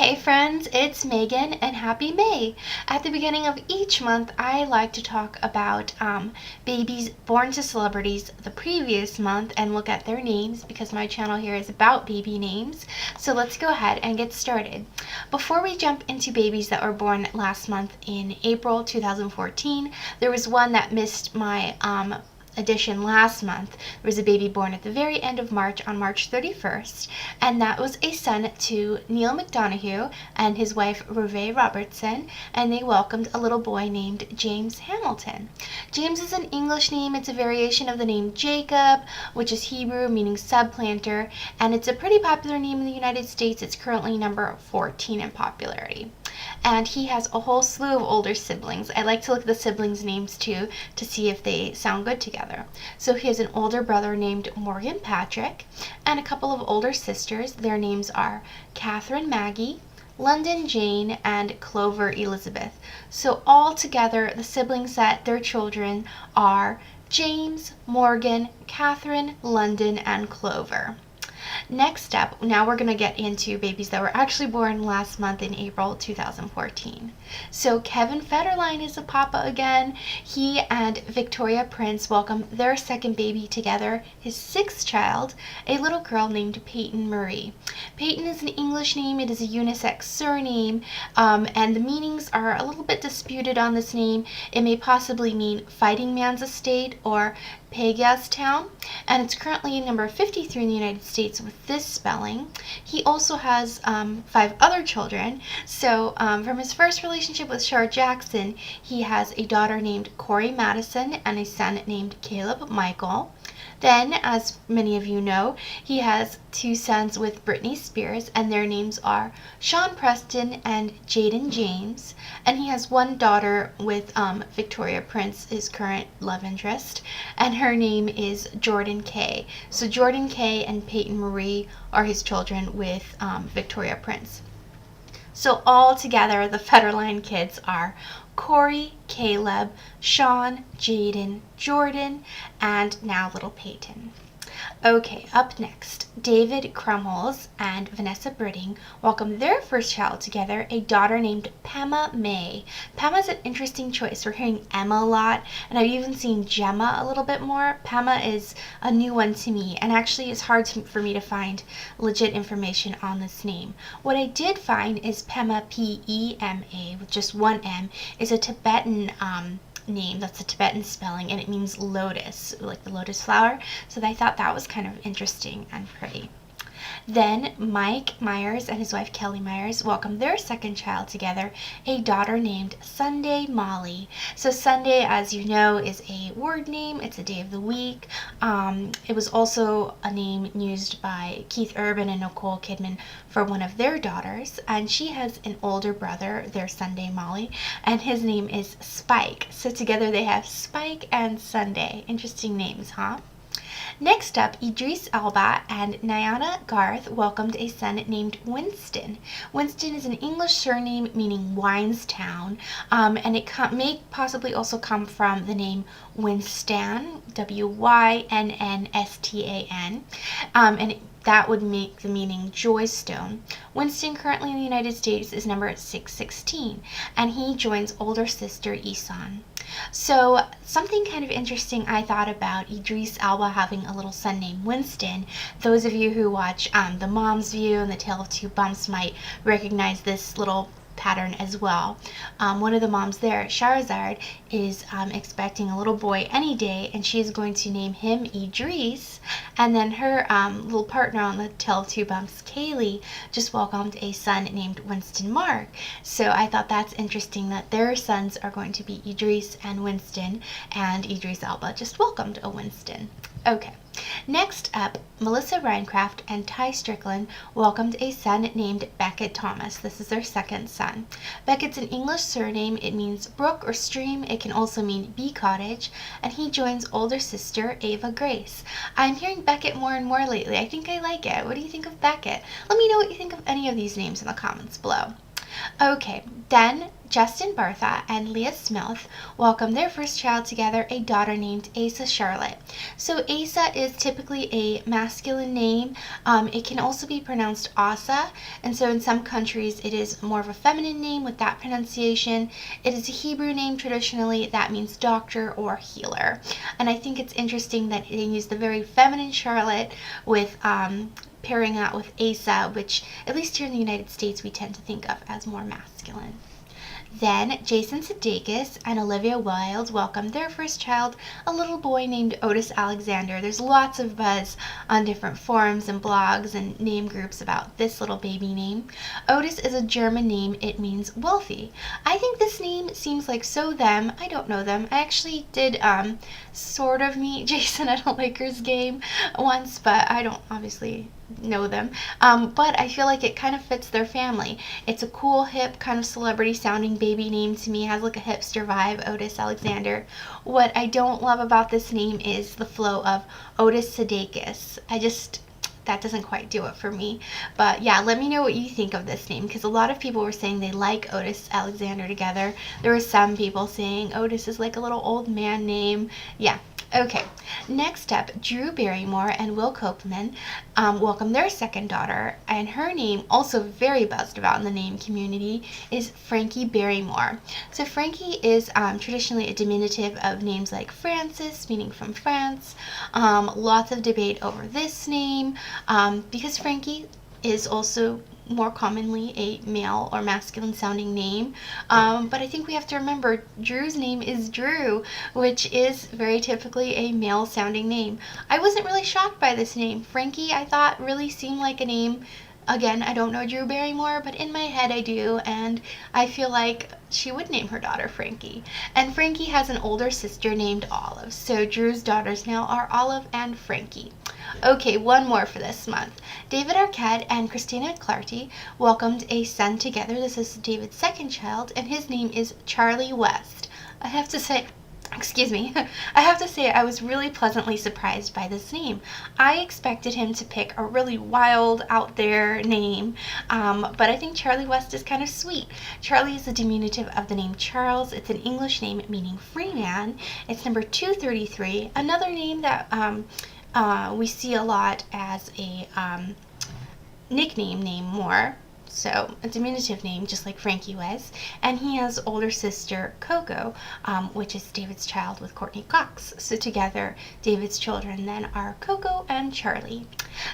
Hey friends, it's Megan and happy May! At the beginning of each month, I like to talk about babies born to celebrities the previous month and look at their names because my channel here is about baby names. So let's go ahead and get started. Before we jump into babies that were born last month in April 2014, there was one that missed my edition last month. There was a baby born at the very end of March on March 31st, and that was a son to Neal McDonough and his wife Ruvé Robertson, and they welcomed a little boy named James Hamilton. James is an English name. It's a variation of the name Jacob, which is Hebrew meaning subplanter, and it's a pretty popular name in the United States. It's currently number 14 in popularity. And he has a whole slew of older siblings. I like to look at the siblings' names too to see if they sound good together. So he has an older brother named Morgan Patrick and a couple of older sisters. Their names are Catherine Maggie, London Jane, and Clover Elizabeth. So all together, the sibling set, their children are James, Morgan, Catherine, London, and Clover. Next up, now we're going to get into babies that were actually born last month in April 2014. So Kevin Federline is a papa again. He and Victoria Prince welcome their second baby together, his sixth child, a little girl named Peyton Marie. Peyton is an English name. It is a unisex surname, and the meanings are a little bit disputed on this name. It may possibly mean fighting man's estate or Pega's town, and it's currently number 53 in the United States with this spelling. He also has 5 other children. So from his first relationship with Shar Jackson, he has a daughter named Kori Madison and a son named Kaleb Michael. Then, as many of you know, he has 2 sons with Britney Spears, and their names are Preston Jayden James. And he has 1 daughter with Victoria Prince, his current love interest, and her name is Jordan Kay. So Jordan Kay and Peyton Marie are his children with Victoria Prince. So all together, the Federline kids are Kori, Kaleb, Sean, Jayden, Jordan, and now little Peyton. Okay, up next, David Krumholtz and Vanessa Britting welcome their first child together, a daughter named Pemma May. Pemma's an interesting choice. We're hearing Emma a lot, and I've even seen Gemma a little bit more. Pemma is a new one to me, and actually it's hard for me to find legit information on this name. What I did find is Pemma, P-E-M-A, with just 1 M, is a Tibetan name. That's a Tibetan spelling, and it means lotus, like the lotus flower. So I thought that was kind of interesting and pretty. Then Mike Myers and his wife Kelly Myers welcome their second child together, a daughter named Sunday Molly. So Sunday, as you know, is a word name. It's a day of the week. It was also a name used by Keith Urban and Nicole Kidman for one of their daughters, and she has an older brother, their Sunday Molly, and his name is Spike. So together they have Spike and Sunday. Interesting names, huh? Next up, Idris, Elba, and Naiyana Garth welcomed a son named Winston. Winston is an English surname meaning Wine's Town, and it may possibly also come from the name Winston, W-Y-N-N-S-T-A-N, and that would make the meaning Joy Stone. Winston, currently in the United States, is number 616, and he joins older sister Isan. So something kind of interesting I thought about Idris Elba having a little son named Winston. Those of you who watch The Mom's View and The Tale of Two Bumps might recognize this little pattern as well. One of the moms there, Shahrazad, is expecting a little boy any day, and she is going to name him Idris, and then her little partner on The Tale of Two Bumps, Kaylee, just welcomed a son named Winston Mark. So I thought that's interesting that their sons are going to be Idris and Winston, and Idris Elba just welcomed a Winston. Okay. Next up, Melissa Rycroft and Ty Strickland welcomed a son named Beckett Thomas. This is their second son. Beckett's an English surname. It means brook or stream. It can also mean bee cottage, and he joins older sister Ava Grace. I'm hearing Beckett more and more lately. I think I like it. What do you think of Beckett? Let me know what you think of any of these names in the comments below. Okay, then Justin Bartha and Leah Smith welcomed their first child together, a daughter named Asa Charlotte. So Asa is typically a masculine name. It can also be pronounced Asa, and so in some countries it is more of a feminine name with that pronunciation. It is a Hebrew name traditionally that means doctor or healer. And I think it's interesting that they use the very feminine Charlotte with pairing that with Asa, which at least here in the United States we tend to think of as more masculine. Then Jason Sudeikis and Olivia Wilde welcomed their first child, a little boy named Otis Alexander. There's lots of buzz on different forums and blogs and name groups about this little baby name. Otis is a German name. It means wealthy. I think this name seems like so them. I don't know them. I actually did sort of meet Jason at a Lakers game once, but I don't obviously know them, but I feel like it kind of fits their family. It's a cool, hip, kind of celebrity sounding baby name to me. It has like a hipster vibe, Otis Alexander. What I don't love about this name is the flow of Otis Sudeikis. That doesn't quite do it for me. But yeah, let me know what you think of this name, because a lot of people were saying they like Otis Alexander together. There were some people saying Otis is like a little old man name. Yeah. Okay, next up, Drew Barrymore and Will Copeman welcome their second daughter, and her name, also very buzzed about in the name community, is Frankie Barrymore. So Frankie is traditionally a diminutive of names like Francis, meaning from France. Lots of debate over this name because Frankie is also more commonly a male or masculine sounding name, but I think we have to remember Drew's name is Drew, which is very typically a male sounding name. I wasn't really shocked by this name. Frankie, I thought, really seemed like a name. Again, I don't know Drew Barrymore, but in my head I do, and I feel like she would name her daughter Frankie. And Frankie has an older sister named Olive, so Drew's daughters now are Olive and Frankie. Okay, one more for this month. David Arquette and Christina Clarty welcomed a son together. This is David's second child, and his name is Charlie West. I have to say, I was really pleasantly surprised by this name. I expected him to pick a really wild, out there name, but I think Charlie West is kind of sweet. Charlie is a diminutive of the name Charles. It's an English name meaning free man. It's number 233. Another name that we see a lot as a nickname name more. So a diminutive name, just like Frankie was. And he has older sister Coco, which is David's child with Courtney Cox. So together, David's children then are Coco and Charlie.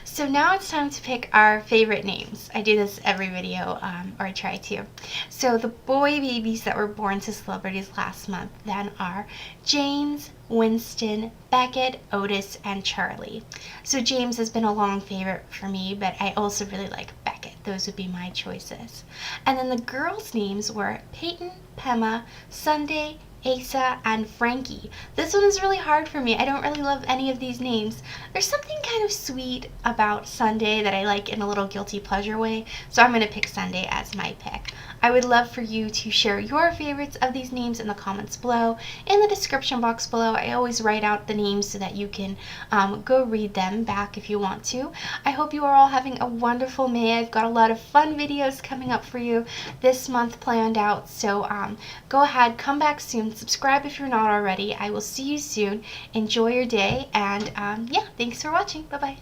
So now it's time to pick our favorite names. I do this every video, or I try to. So the boy babies that were born to celebrities last month then are James, Winston, Beckett, Otis, and Charlie. So James has been a long favorite for me, but I also really like Beckett. Those would be my choices. And then the girls' names were Peyton, Pemma, Sunday, Asa, and Frankie. This one is really hard for me. I don't really love any of these names. There's something kind of sweet about Sunday that I like in a little guilty pleasure way, so I'm going to pick Sunday as my pick. I would love for you to share your favorites of these names in the comments below. In the description box below, I always write out the names so that you can go read them back if you want to. I hope you are all having a wonderful May. I've got a lot of fun videos coming up for you this month planned out, so go ahead, come back soon, subscribe if you're not already. I will see you soon. Enjoy your day, and yeah, thanks for watching. Bye-bye.